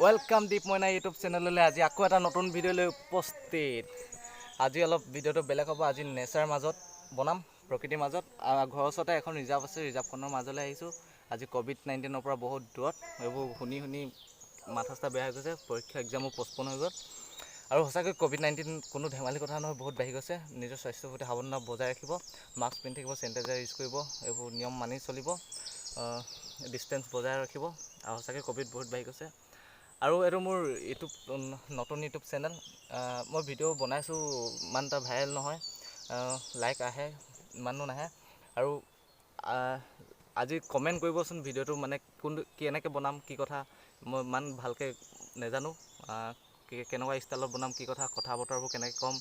Welcome দীপ মইনা YouTube চেনেললৈ আজি আকৌ এটা নতুন ভিডিঅ' লৈ উপস্থিত। আজি অলপ ভিডিঅ'টো বেলেগ হ'ব। আজি নেচাৰ মাজত বনাম, প্ৰকৃতিৰ মাজত। ঘৰৰ ওচৰতে এখন ৰিজাৰ্ভ আছে, ৰিজাৰ্ভখনৰ মাজলৈ আহিছোঁ। আজি COVID-19ৰ পৰা বহুত দূৰত। এইবোৰ শুনি শুনি মাথা চাথা বেয়া হৈ গৈছে। পৰীক্ষা এক্সামো পষ্টপন হৈ গ'ল। আৰু সঁচাকৈ COVID-19 কোনো ধেমালি কথা নহয়, বহুত বাঢ়ি গৈছে। নিজৰ স্বাস্থ্যৰ প্ৰতি সাৱধানতা বজাই ৰাখিব, মাস্ক পিন্ধি থাকিব, চেনিটাইজাৰ ইউজ কৰিব, এইবোৰ নিয়ম মানি চলিব, ডিষ্টেঞ্চ বজাই ৰাখিব। আৰু সঁচাকৈ ক'ভিড বহুত বাঢ়ি গৈছে। আৰু এইটো মোৰ নতুন ইউটিউব চেনেল। মই ভিডিঅ' বনাইছোঁ, ইমান এটা ভাইৰেল নহয়, লাইক আহে, ইমানো নাহে। আৰু আজি কমেণ্ট কৰিবচোন ভিডিঅ'টো মানে কেনেকৈ বনাম, কি কথা। মই ইমান ভালকৈ নাজানো, কেনেকুৱা ষ্টাইলত বনাম, কি কথা বতৰাবোৰ কেনেকৈ ক'ম,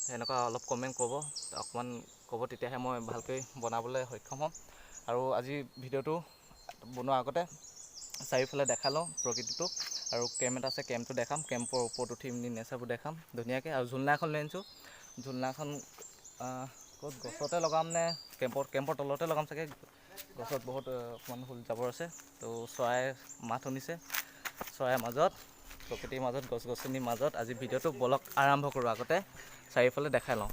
সেনেকুৱা অলপ কমেণ্ট অকণমান ক'ব, তেতিয়াহে মই ভালকৈ বনাবলৈ সক্ষম হ'ম। আৰু আজি ভিডিঅ'টো বনোৱাৰ আগতে চাৰিওফালে দেখাই লওঁ প্ৰকৃতিটো। আৰু কেম্প এটা আছে, কেম্পটো দেখাম, কেম্পৰ ওপৰত উঠি নেচাৰবোৰ দেখাম ধুনীয়াকৈ। আৰু ঝুলনা এখন লৈ আনিছোঁ। ঝুলনাখন ক'ত গছতে লগাম নে কেম্পৰ তলতে লগাম চাগে। গছত বহুত অকণমান ফুল জাবৰ আছে। তো চৰাই মাত শুনিছে, চৰাইৰ মাজত, প্ৰকৃতিৰ মাজত, গছ গছনিৰ মাজত আজি ভিডিঅ'টো বলক আৰম্ভ কৰোঁ। আগতে চাৰিওফালে দেখাই লওঁ।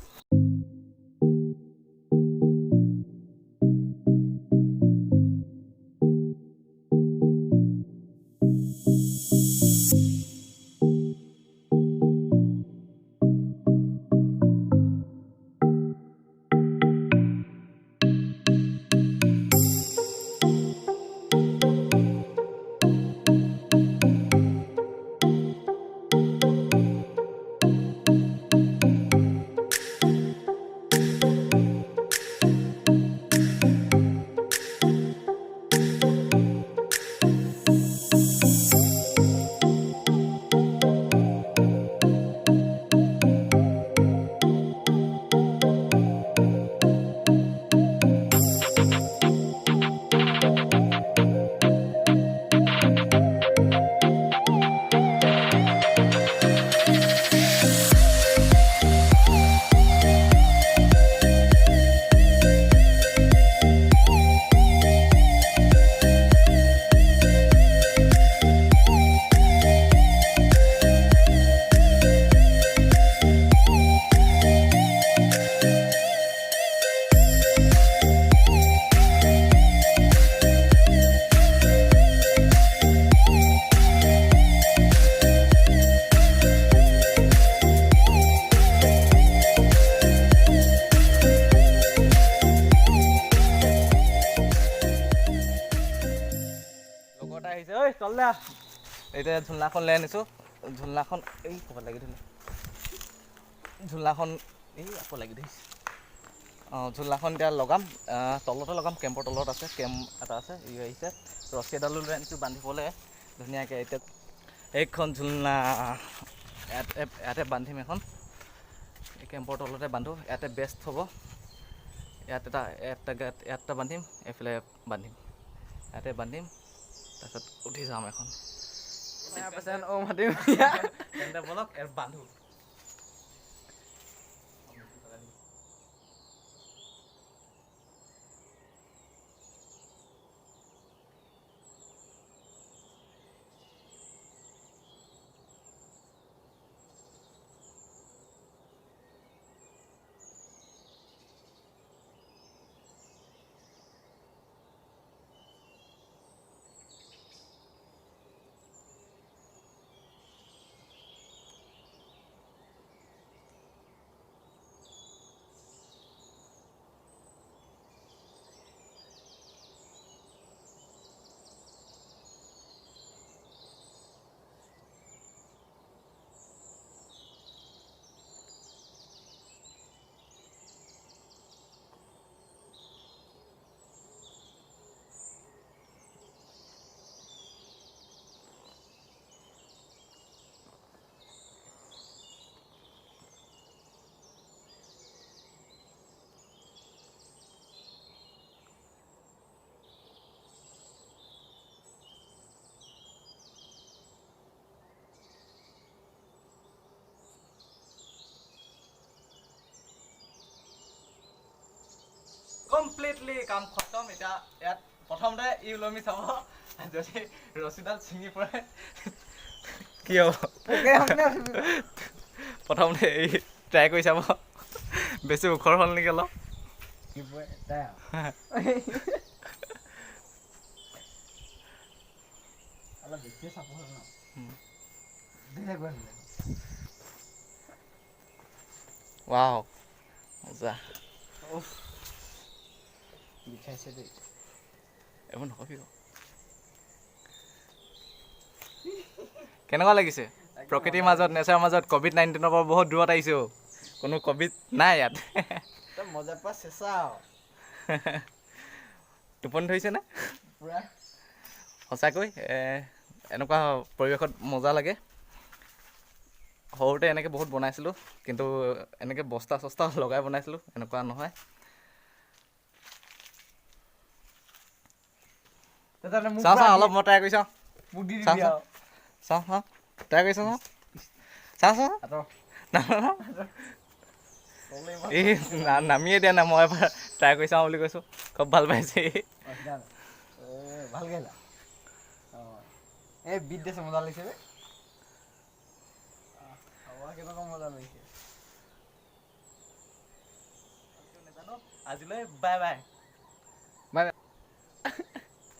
আহিছে, ঐ চল দে। এতিয়া ঝুলনাখন লৈ আনিছোঁ। ঝুলনাখন ক'ৰবাত লাগি ধৰিলে, ঝুলনাখন আকৌ লাগি ধৰিছে। ঝুলনাখন এতিয়া লগাম, তলতে লগাম, কেম্পৰ তলত আছে, কেম্প এটা আছে, আহিছে। ৰছী এডালো লৈ আনিছোঁ বান্ধিবলৈ ধুনীয়াকৈ। এতিয়া এইখন ঝুলনা ইয়াতে বান্ধিম এখন। এই কেম্পৰ তলতে বান্ধোঁ, ইয়াতে বেষ্ট হ'ব। ইয়াত এটা বান্ধিম, এইফালে বান্ধিম, ইয়াতে বান্ধিম। তাৰপিছত উঠি যাম এখন। বলক বান্ধো। কমপ্লিটলি কাম খতম। এতিয়া ইয়াত প্ৰথমতে ওলমি চাব, যদি ৰছীডাল ছিঙি পৰে কি হ'ব প্ৰথমতে এই ট্ৰাই কৰি চাব বেছি ওখৰ হ'ল নেকি অলপ ৱাও মজা বিষাইছে দেই এইবোৰ নকবি কেনেকুৱা লাগিছে প্ৰকৃতিৰ মাজত নেচাৰৰ মাজত COVID-19 পৰা বহুত দূৰত আহিছোঁ কোনো ক'ভিড নাই ইয়াত মজা পোৱা চেঁচা টোপনি ধৰিছেনে পুৰা সঁচাকৈ এনেকুৱা পৰিৱেশত মজা লাগে সৰুতে এনেকৈ বহুত বনাইছিলোঁ কিন্তু এনেকৈ বস্তা চস্তা লগাই বনাইছিলোঁ এনেকুৱা নহয় চাওঁ অলপ মই ট্ৰাই কৰি চাওঁ চাওঁ ট্ৰাই কৰি চাওঁ এই নামিয়ে দিয়া নাই মই এবাৰ ট্ৰাই কৰি চাওঁ বুলি কৈছোঁ খুব ভাল পাইছে ভাল গাইলা এই বিট দিছে মজা লাগিছে কেনেকুৱা মজা লাগিছে আজিলৈ বাই বাই